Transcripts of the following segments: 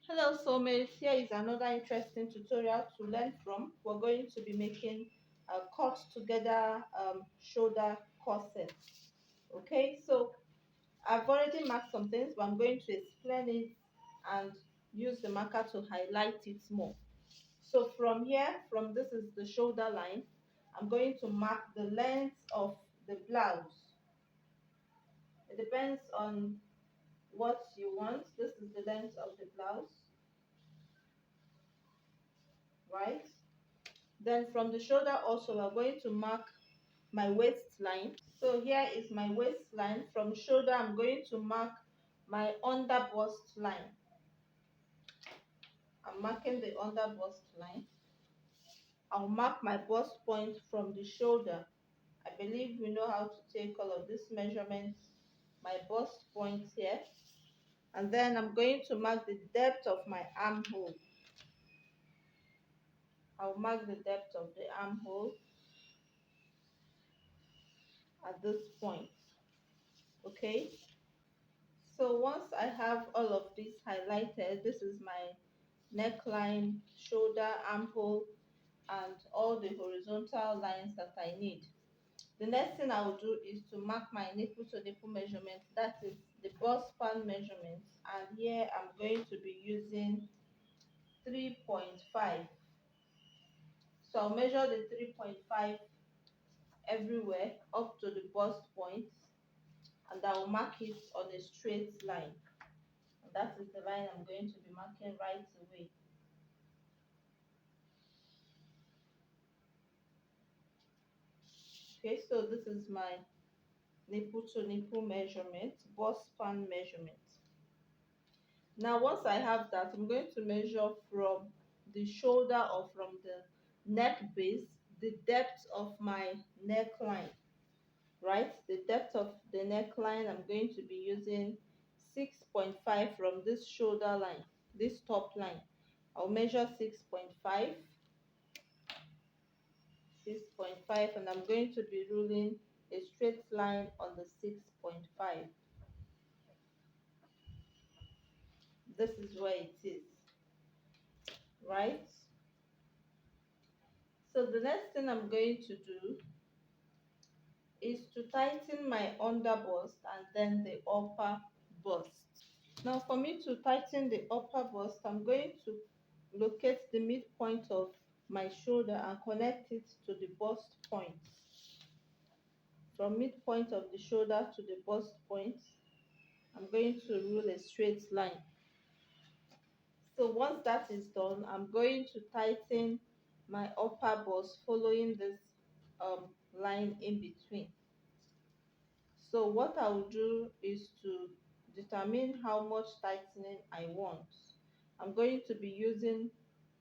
Hello soulmates, here is another interesting tutorial to learn from. We're going to be making a cut together shoulder corset. Okay, so I've already marked some things, but I'm going to explain it and use the marker to highlight it more. So from here, from this is the shoulder line, I'm going to mark the length of the blouse. It depends on what you want. This is the length of the blouse, right? Then from the shoulder also, we're going to mark my waistline. So here is my waistline. From shoulder, I'm going to mark my under bust line. I'm marking the under bust line. I'll mark my bust point from the shoulder. I believe we know how to take all of these measurements. My bust point here. And then I'm going to mark the depth of my armhole. I'll mark the depth of the armhole at this point. Okay, so once I have all of this highlighted, this is my neckline, shoulder, armhole, and all the horizontal lines that I need. The next thing I will do is to mark my nipple to nipple measurement, that is the bust span measurement, and here I'm going to be using 3.5. So I'll measure the 3.5 everywhere up to the bust point, and I will mark it on a straight line. And that is the line I'm going to be marking right away. Okay, so this is my nipple to nipple measurement, bust span measurement. Now once I have that, I'm going to measure from the shoulder or from the neck base the depth of my neckline, right? The depth of the neckline, I'm going to be using 6.5 from this shoulder line, this top line. I'll measure 6.5, and I'm going to be ruling a straight line on the 6.5. This is where it is, right? So the next thing I'm going to do is to tighten my under bust and then the upper bust. Now for me to tighten the upper bust, I'm going to locate the midpoint of my shoulder and connect it to the bust point. From midpoint of the shoulder to the bust point, I'm going to rule a straight line. So once that is done, I'm going to tighten my upper bust following this line in between. So what I will do is to determine how much tightening I want. I'm going to be using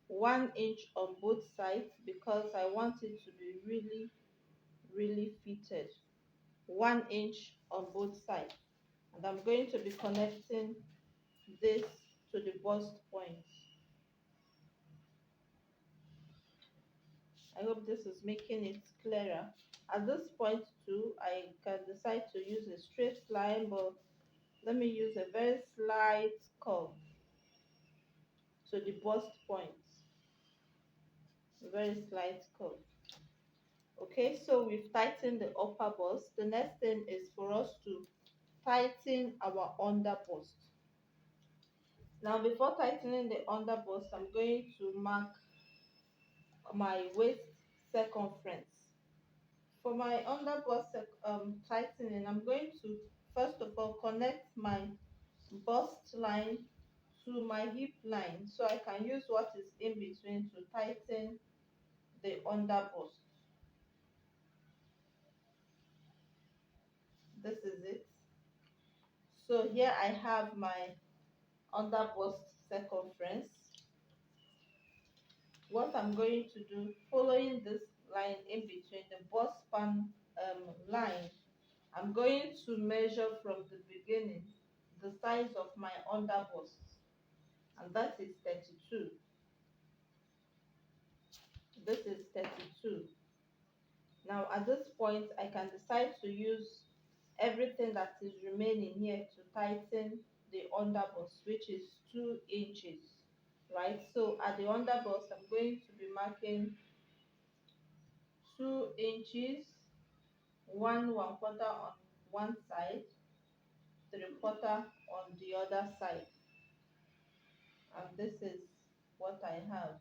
1 inch on both sides because I want it to be really fitted. 1 inch on both sides. And I'm going to be connecting this to the bust point. I hope this is making it clearer. At this point too, I can decide to use a straight line, but let me use a very slight curve to the bust point. A very slight curve. Okay, so we've tightened the upper bust. The next thing is for us to tighten our under bust. Now before tightening the under bust, I'm going to mark my waist circumference. For my under bust tightening, I'm going to first of all connect my bust line to my hip line so I can use what is in between to tighten the under bust. This is it. So here I have my under bust circumference. What I'm going to do, following this line in between the bust span line, I'm going to measure from the beginning the size of my under bust, and that is 32. This is 32. Now at this point, I can decide to use everything that is remaining here to tighten the underbust, which is 2 inches, right? So at the underbust, I'm going to be marking 2 inches, one quarter on one side, 3/4 on the other side, and this is what I have.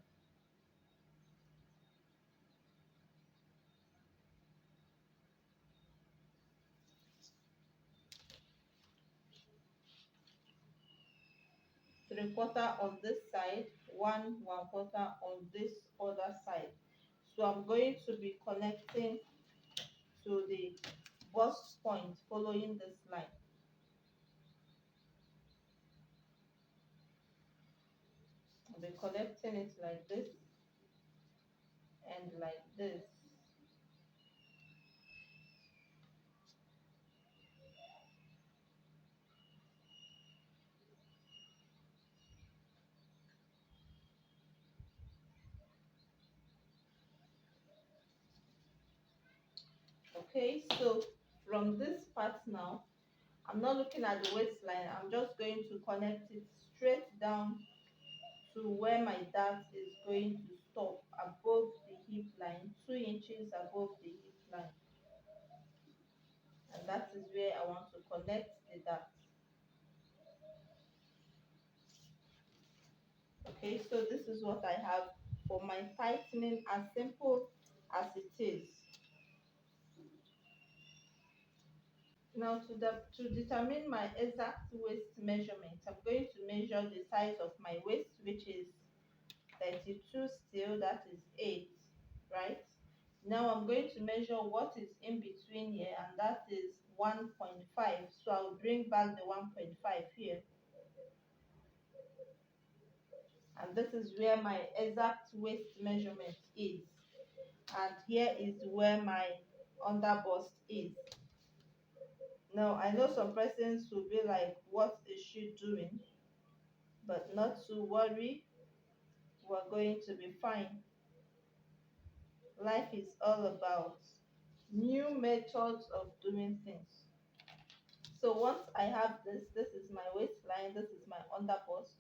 3/4 on this side, one quarter on this other side. So I'm going to be connecting to the bust point following this line. I'll be connecting it like this and like this. Okay, so from this part now, I'm not looking at the waistline. I'm just going to connect it straight down to where my dart is going to stop, above the hip line, 2 inches above the hip line. And that is where I want to connect the dart. Okay, so this is what I have for my tightening, as simple as it is. Now to determine my exact waist measurement, I'm going to measure the size of my waist, which is 32 still, that is 8, right? Now I'm going to measure what is in between here, and that is 1.5. So I'll bring back the 1.5 here, and this is where my exact waist measurement is, and here is where my underbust is. Now I know some persons will be like, what is she doing? But not to worry, we're going to be fine. Life is all about new methods of doing things. So once I have this is my waistline, this is my underbust.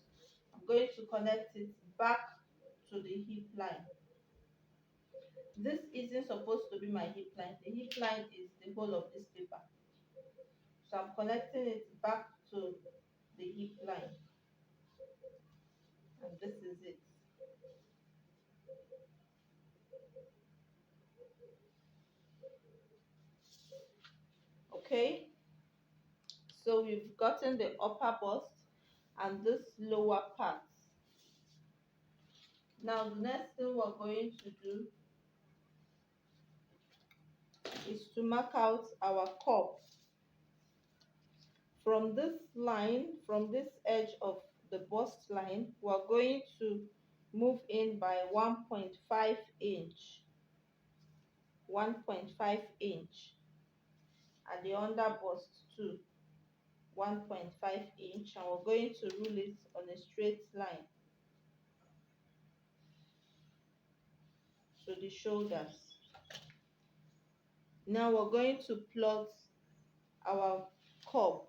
I'm going to connect it back to the hip line. This isn't supposed to be my hip line. The hip line is the whole of this paper. So I'm connecting it back to the hip line. And this is it. Okay, so we've gotten the upper bust and this lower part. Now the next thing we're going to do is to mark out our cup. From this line, from this edge of the bust line, we're going to move in by 1.5 inch, 1.5 inch, at the under bust too, 1.5 inch, and we're going to rule it on a straight line to the shoulders. Now we're going to plot our curve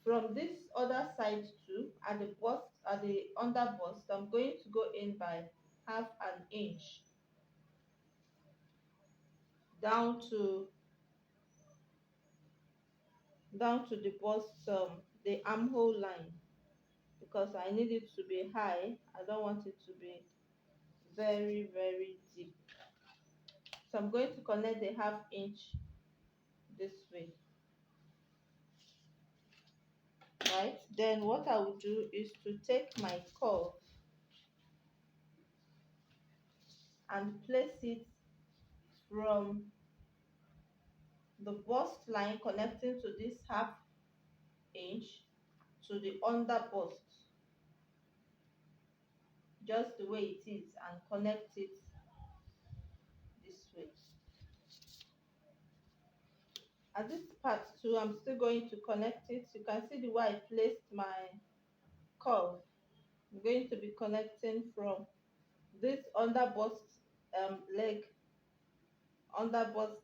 from this other side too. At the bust, at the under bust, I'm going to go in by half an inch down to the bust, the armhole line, because I need it to be high. I don't want it to be very deep. So I'm going to connect the half inch this way, right? Then what I will do is to take my curve and place it from the bust line connecting to this half inch to the under bust, just the way it is, and connect it this way. At this part too, I'm still going to connect it. You can see the way I placed my curve. I'm going to be connecting from this under bust leg, under bust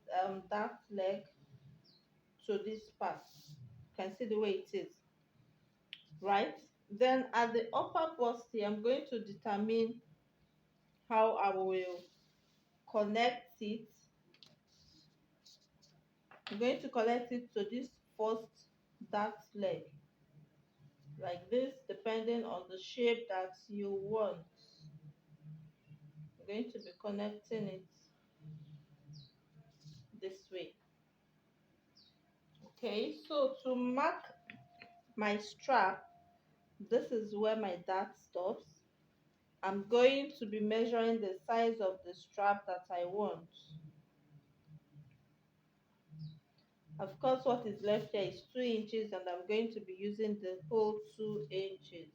that leg, to this part. You can see the way it is. right? Then at the upper bust here, I'm going to determine how I will connect it. I'm going to connect it to this first dart leg, like this, depending on the shape that you want. I'm going to be connecting it this way. Okay, so to mark my strap, this is where my dart stops. I'm going to be measuring the size of the strap that I want. Of course, what is left here is 2 inches, and I'm going to be using the whole 2 inches.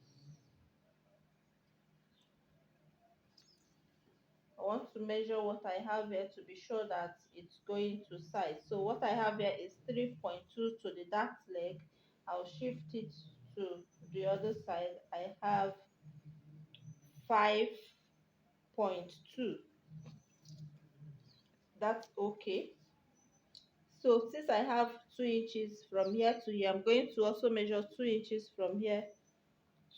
I want to measure what I have here to be sure that it's going to size. So what I have here is 3.2 to the dart leg. I'll shift it to the other side. I have 5.2. That's okay. So since I have 2 inches from here to here, I'm going to also measure 2 inches from here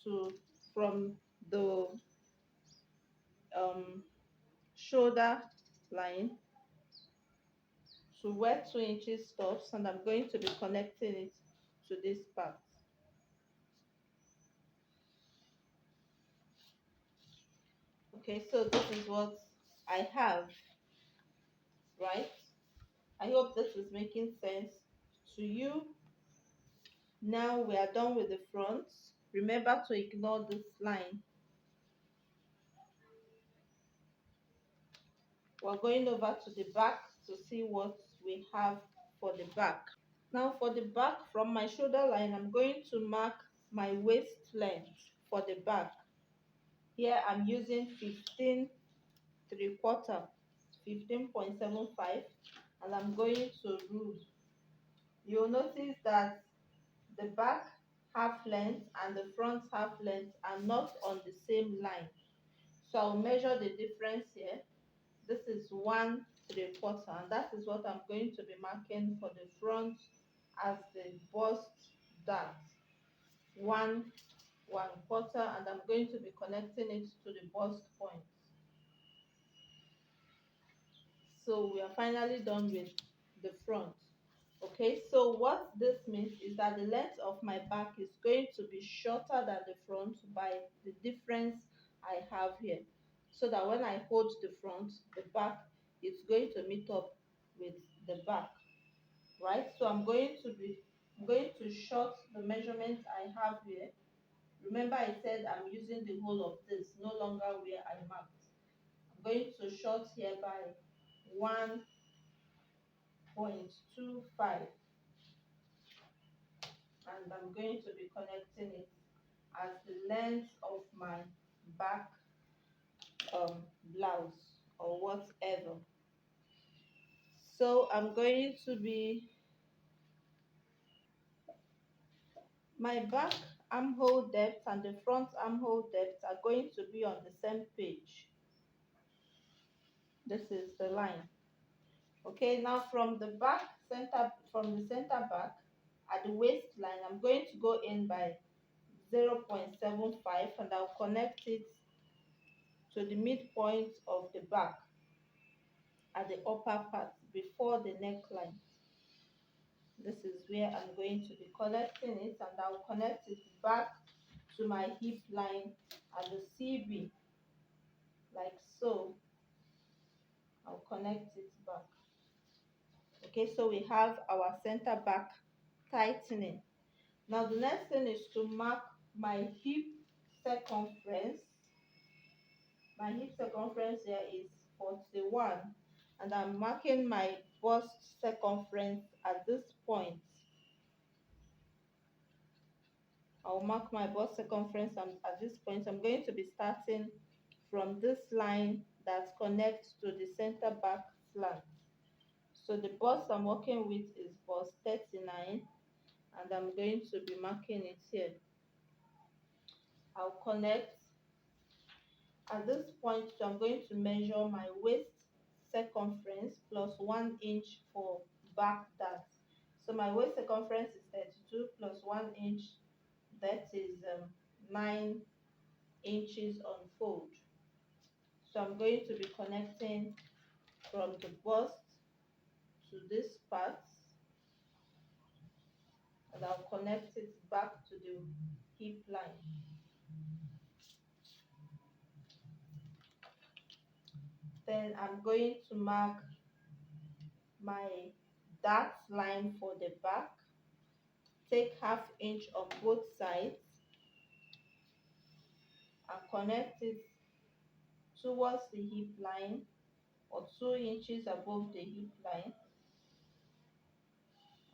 to from the um, shoulder line to where 2 inches stops, and I'm going to be connecting it to this part. Okay, so this is what I have, right? I hope this is making sense to you. Now we are done with the front. Remember to ignore this line. We're going over to the back to see what we have for the back. Now for the back, from my shoulder line, I'm going to mark my waist length for the back. Here I'm using 15 3/4, 15.75, and I'm going to rule. You'll notice that the back half length and the front half length are not on the same line. So I'll measure the difference here. This is 1 3/4, and that is what I'm going to be marking for the front as the bust dart. 1 1/4, and I'm going to be connecting it to the bust point. So we are finally done with the front. Okay, so what this means is that the length of my back is going to be shorter than the front by the difference I have here, so that when I hold the front, the back is going to meet up with the back, right? So I'm going to short the measurement I have here. Remember I said I'm using the whole of this, no longer where I marked. I'm going to short here by 1.25, and I'm going to be connecting it as the length of my back blouse or whatever. So I'm going to be, my back armhole depth and the front armhole depth are going to be on the same page. This is the line. Okay, now from the back center, from the center back at the waistline, I'm going to go in by 0.75, and I'll connect it to the midpoint of the back at the upper part before the neckline. This is where I'm going to be connecting it, and I'll connect it back to my hip line at the CB, like so. I'll connect it back. Okay, so we have our center back tightening. Now the next thing is to mark my hip circumference. My hip circumference here is 41, and I'm marking my bust circumference at this point. I'll mark my bust circumference at this point. I'm going to be starting from this line that connects to the center back slant. So the bust I'm working with is bust 39, and I'm going to be marking it here. I'll connect at this point. So I'm going to measure my waist circumference plus 1 inch for back dart. So my waist circumference is 32 plus 1 inch that is 9 inches on fold. So I'm going to be connecting from the bust to this part, and I'll connect it back to the hip line. Then I'm going to mark my dart line for the back. Take ½ inch on both sides and connect it towards the hip line, or 2 inches above the hip line,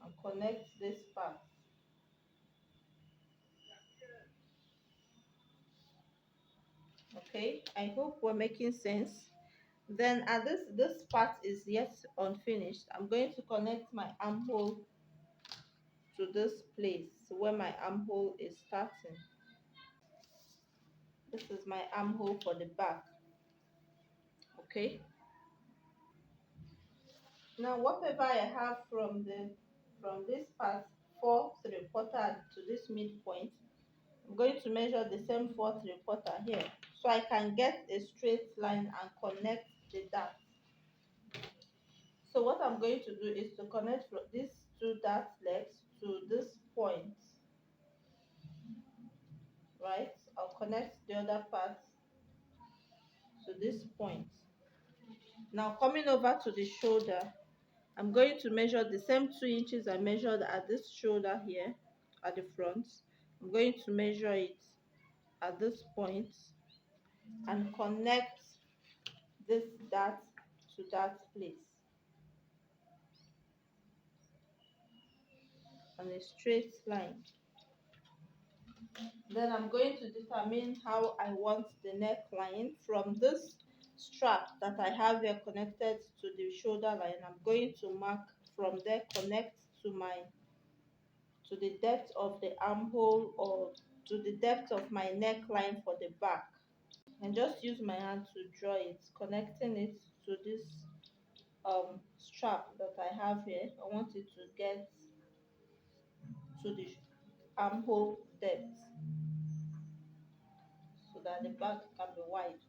and connect this part. Okay, I hope we're making sense. Then at this part is yet unfinished. I'm going to connect my armhole to this place where my armhole is starting. This is my armhole for the back. Okay, now whatever I have from this part 4 3/4 to this midpoint, I'm going to measure the same 4 3/4 here, so I can get a straight line and connect the dart. So what I'm going to do is to connect from these 2 dart legs to this point, right? I'll connect the other part to this point. Now coming over to the shoulder, I'm going to measure the same 2 inches I measured at this shoulder here at the front. I'm going to measure it at this point and connect this dart to that place on a straight line. Then I'm going to determine how I want the neckline from this strap that I have here connected to the shoulder line. I'm going to mark from there, connect to the depth of the armhole, or to the depth of my neckline for the back, and just use my hand to draw it, connecting it to this strap that I have here. I want it to get to the armhole depth so that the back can be wide.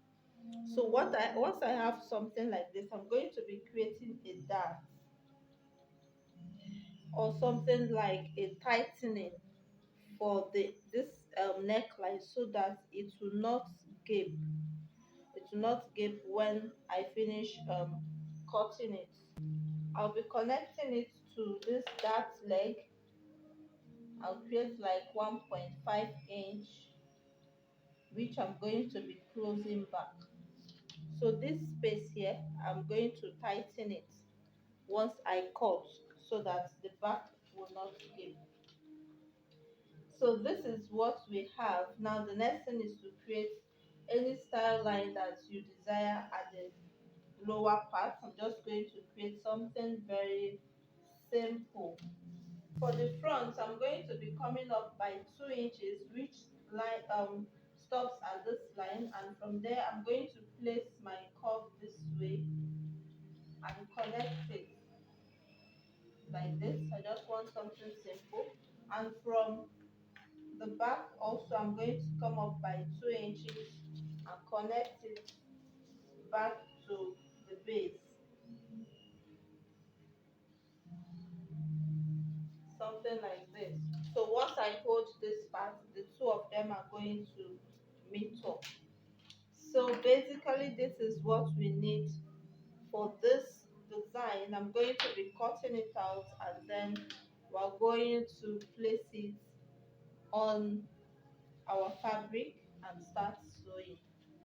So once I have something like this, I'm going to be creating a dart or something like a tightening for this neckline, so that it will not gape. It will not gape when I finish cutting it. I'll be connecting it to this dart leg. I'll create like 1.5 inch, which I'm going to be closing back. So this space here, I'm going to tighten it once I cut, so that the back will not gape. So this is what we have. Now the next thing is to create any style line that you desire at the lower part. I'm just going to create something very simple. For the front, I'm going to be coming up by 2 inches, which line stops at this line, and from there I'm going to place my curve this way and connect it like this. I just want something simple. And from the back also, I'm going to come up by 2 inches and connect it back to the base, something like this. So once I hold this part, the two of them are going to meet up. So basically this is what we need for this design. I'm going to be cutting it out, and then we're going to place it on our fabric and start sewing.